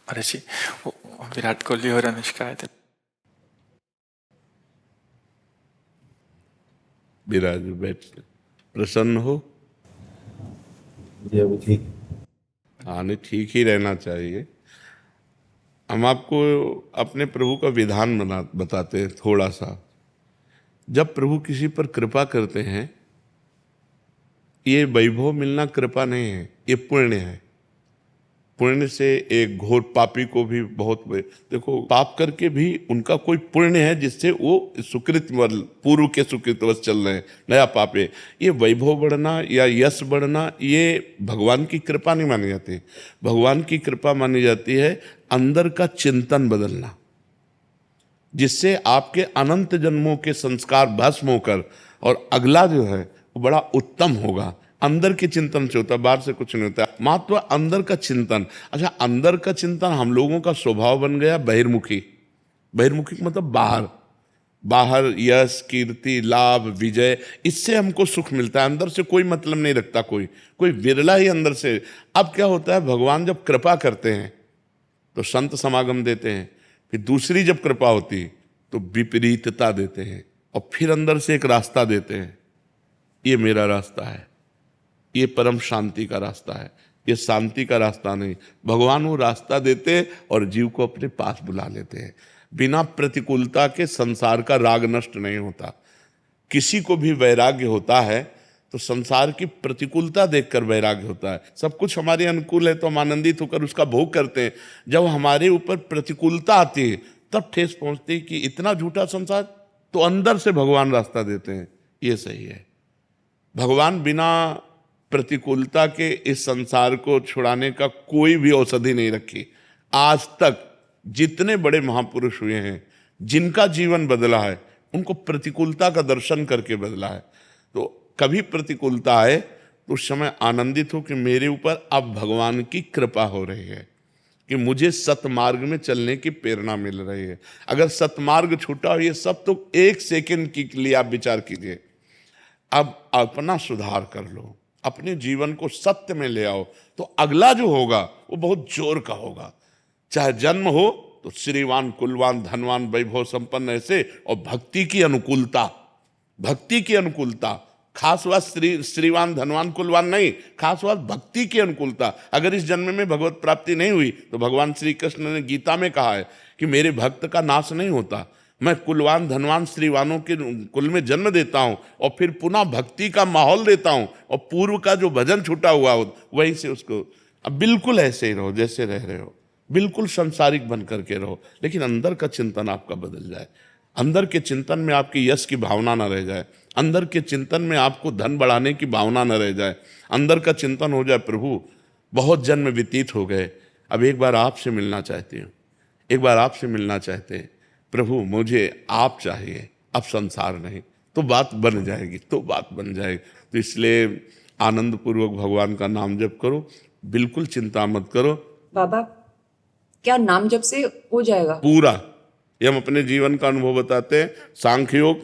महर्षि, वो विराट कोहली और अनुष्का आए थे। विराज बैठ प्रसन्न हो। जी अभी ठीक। हाँ नहीं, ठीक ही रहना चाहिए। हम आपको अपने प्रभु का विधान बताते हैं थोड़ा सा। जब प्रभु किसी पर कृपा करते हैं, ये वैभव मिलना कृपा नहीं है, ये पुण्य है। पुण्य से एक घोर पापी को भी देखो, पाप करके भी उनका कोई पुण्य है जिससे वो सुकृत पूर्व के सुकृतवश चल रहे हैं, नया पाप है। ये वैभव बढ़ना या यश बढ़ना ये भगवान की कृपा नहीं मानी जाती। भगवान की कृपा मानी जाती है अंदर का चिंतन बदलना, जिससे आपके अनंत जन्मों के संस्कार भस्म होकर और अगला जो है वो बड़ा उत्तम होगा। अंदर के चिंतन से होता है, बाहर से कुछ नहीं होता। मात्र अंदर का चिंतन। अच्छा, अंदर का चिंतन हम लोगों का स्वभाव बन गया बहिर्मुखी। बहिर्मुखी मतलब बाहर, बाहर यश कीर्ति लाभ विजय, इससे हमको सुख मिलता है। अंदर से कोई मतलब नहीं रखता कोई विरला ही अंदर से। अब क्या होता है, भगवान जब कृपा करते हैं तो संत समागम देते हैं, फिर दूसरी जब कृपा होती तो विपरीतता देते हैं, और फिर अंदर से एक रास्ता देते हैं। ये मेरा रास्ता है, ये परम शांति का रास्ता है, ये शांति का रास्ता नहीं। भगवान वो रास्ता देते हैं और जीव को अपने पास बुला लेते हैं। बिना प्रतिकूलता के संसार का राग नष्ट नहीं होता। किसी को भी वैराग्य होता है तो संसार की प्रतिकूलता देखकर वैराग्य होता है। सब कुछ हमारे अनुकूल है तो हम आनंदित होकर उसका भोग करते हैं। जब हमारे ऊपर प्रतिकूलता आती है तब ठेस पहुंचती है कि इतना झूठा संसार, तो अंदर से भगवान रास्ता देते हैं। ये सही है। भगवान बिना प्रतिकूलता के इस संसार को छुड़ाने का कोई भी औषधि नहीं रखी। आज तक जितने बड़े महापुरुष हुए हैं, जिनका जीवन बदला है, उनको प्रतिकूलता का दर्शन करके बदला है। तो कभी प्रतिकूलता आए तो उस समय आनंदित हो कि मेरे ऊपर अब भगवान की कृपा हो रही है, कि मुझे सतमार्ग में चलने की प्रेरणा मिल रही है। अगर सतमार्ग छूटा हो, ये सब तो एक सेकंड के लिए आप विचार कीजिए। अब अपना सुधार कर लो, अपने जीवन को सत्य में ले आओ, तो अगला जो होगा वो बहुत जोर का होगा। चाहे जन्म हो तो श्रीवान कुलवान धनवान वैभव संपन्न ऐसे, और भक्ति की अनुकूलता, भक्ति की अनुकूलता। खास बात श्रीवान धनवान कुलवान नहीं, खास बात भक्ति की अनुकूलता। अगर इस जन्म में भगवत प्राप्ति नहीं हुई तो भगवान श्री कृष्ण ने गीता में कहा है कि मेरे भक्त का नाश नहीं होता। मैं कुलवान धनवान श्रीवानों के कुल में जन्म देता हूं और फिर पुनः भक्ति का माहौल देता हूं, और पूर्व का जो भजन छूटा हुआ हो वहीं से उसको। अब बिल्कुल ऐसे ही रहो जैसे रह रहे हो, बिल्कुल संसारिक बन करके रहो, लेकिन अंदर का चिंतन आपका बदल जाए। अंदर के चिंतन में आपकी यश की भावना न रह जाए, अंदर के चिंतन में आपको धन बढ़ाने की भावना न रह जाए। अंदर का चिंतन हो जाए, प्रभु बहुत जन्म व्यतीत हो गए, अब एक बार आपसे मिलना चाहती हूँ, एक बार आपसे मिलना चाहते हैं प्रभु, मुझे आप चाहिए, अब संसार नहीं। तो बात बन जाएगी, तो बात बन जाएगी। तो इसलिए आनंद पूर्वक भगवान का नाम जप करो, बिल्कुल चिंता मत करो। बाबा, क्या नाम जप से हो जाएगा? पूरा। ये हम अपने जीवन का अनुभव बताते हैं। सांख्य योग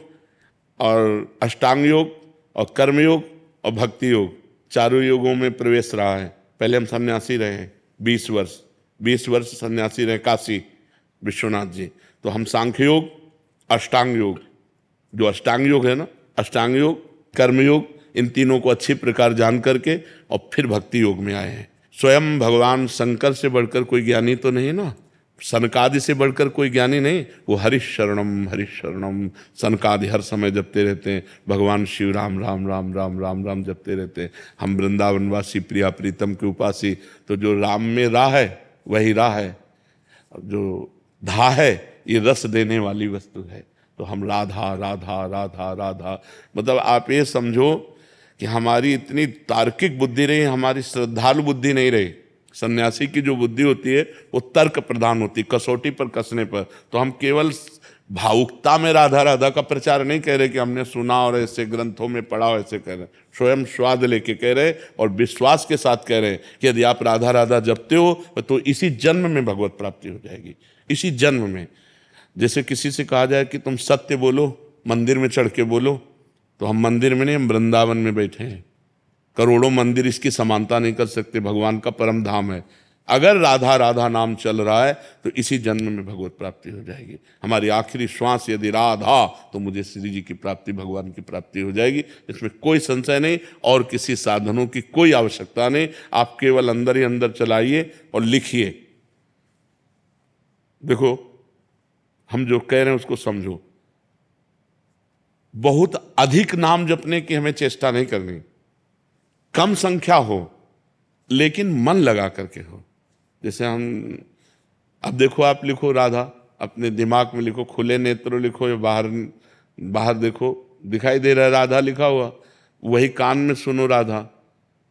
और अष्टांग योग और कर्मयोग और भक्ति योग, चारों योगों में प्रवेश रहा है। पहले हम सन्यासी रहे हैं 20 वर्ष सन्यासी रहे काशी विश्वनाथ जी। तो हम सांख्य योग, अष्टांग योग, जो अष्टांग योग है ना, अष्टांग योग कर्मयोग, इन तीनों को अच्छी प्रकार जान करके और फिर भक्ति योग में आए हैं। स्वयं भगवान शंकर से बढ़कर कोई ज्ञानी तो नहीं ना, सनकादि से बढ़कर कोई ज्ञानी नहीं। वो हरिशरणम सनकादि हर समय जपते रहते हैं। भगवान शिव राम राम राम राम राम राम जपते रहते हैं। हम वृंदावनवासी प्रिया प्रीतम के उपासी, तो जो राम में राह है वही राह है, जो धा है ये रस देने वाली वस्तु है। तो हम राधा राधा राधा राधा, मतलब आप ये समझो कि हमारी इतनी तार्किक बुद्धि रही, हमारी श्रद्धालु बुद्धि नहीं रही। सन्यासी की जो बुद्धि होती है वो तर्क प्रधान होती, कसौटी पर कसने पर। तो हम केवल भावुकता में राधा राधा का प्रचार नहीं कह रहे कि हमने सुना और ऐसे ग्रंथों में पढ़ा हो, ऐसे कह रहे, स्वयं स्वाद लेके कह रहे और विश्वास के साथ कह रहे कि यदि आप राधा राधा जपते हो तो इसी जन्म में भगवत प्राप्ति हो जाएगी, इसी जन्म में। जैसे किसी से कहा जाए कि तुम सत्य बोलो, मंदिर में चढ़ के बोलो, तो हम मंदिर में नहीं, हम वृंदावन में बैठे हैं। करोड़ों मंदिर इसकी समानता नहीं कर सकते, भगवान का परम धाम है। अगर राधा राधा नाम चल रहा है तो इसी जन्म में भगवत प्राप्ति हो जाएगी। हमारी आखिरी श्वास यदि राधा, तो मुझे श्री जी की प्राप्ति, भगवान की प्राप्ति हो जाएगी, इसमें कोई संशय नहीं। और किसी साधनों की कोई आवश्यकता नहीं। आप केवल अंदर ही अंदर चलाइए और लिखिए। देखो, हम जो कह रहे हैं उसको समझो। बहुत अधिक नाम जपने की हमें चेष्टा नहीं करनी, कम संख्या हो लेकिन मन लगा करके हो। जैसे हम, अब देखो, आप लिखो राधा, अपने दिमाग में लिखो, खुले नेत्र लिखो या बाहर बाहर देखो, दिखाई दे रहा है राधा लिखा हुआ। वही कान में सुनो राधा,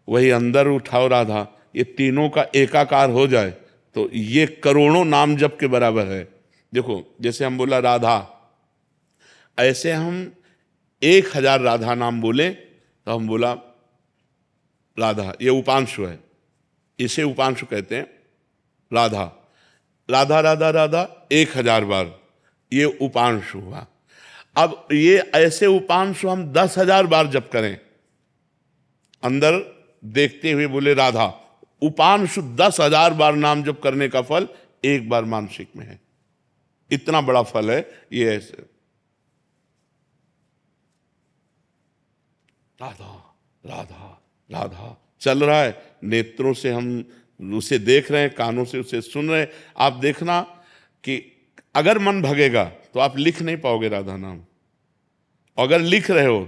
वही अंदर उठाओ राधा। ये तीनों का एकाकार हो जाए तो ये करोड़ों नाम जप के बराबर है। देखो, जैसे हम बोला राधा, ऐसे हम 1000 राधा नाम बोले तो हम बोला राधा, ये उपांशु है, इसे उपांशु कहते हैं। राधा राधा राधा राधा 1000 बार, ये उपांशु हुआ। अब ये ऐसे उपांशु हम 10,000 बार जप करें, अंदर देखते हुए बोले राधा, उपांशु 10,000 बार नाम जप करने का फल एक बार मानसिक में है। इतना बड़ा फल है ये। ऐसे राधा राधा राधा चल रहा है, नेत्रों से हम उसे देख रहे हैं, कानों से उसे सुन रहे हैं। आप देखना कि अगर मन भगेगा तो आप लिख नहीं पाओगे राधा नाम, अगर लिख रहे हो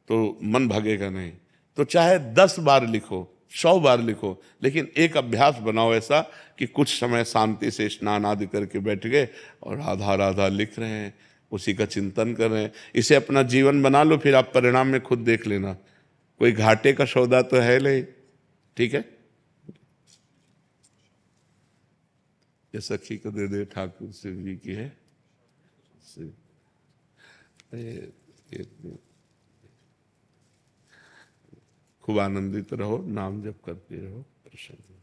तो मन भगेगा नहीं। तो चाहे 10 बार लिखो, 100 बार लिखो, लेकिन एक अभ्यास बनाओ ऐसा कि कुछ समय शांति से स्नान आदि करके बैठ गए और राधा राधा लिख रहे हैं, उसी का चिंतन कर रहे हैं। इसे अपना जीवन बना लो, फिर आप परिणाम में खुद देख लेना। कोई घाटे का सौदा तो है नहीं। ठीक है, ये सखी को दे दे, ठाकुर शिव जी की है। खूब आनंदित रहो, नाम जप करते रहो, प्रसन्न।